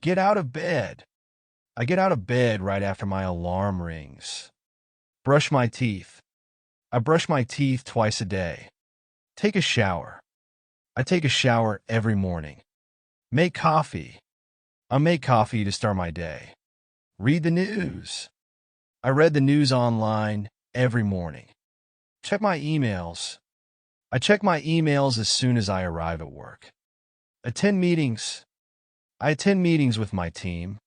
Get out of bed. I get out of bed right after my alarm rings. Brush my teeth. I brush my teeth twice a day. Take a shower. I take a shower every morning. Make coffee. I make coffee to start my day. Read the news. I read the news online every morning. Check my emails. I check my emails as soon as I arrive at work. Attend meetings. I attend meetings with my team.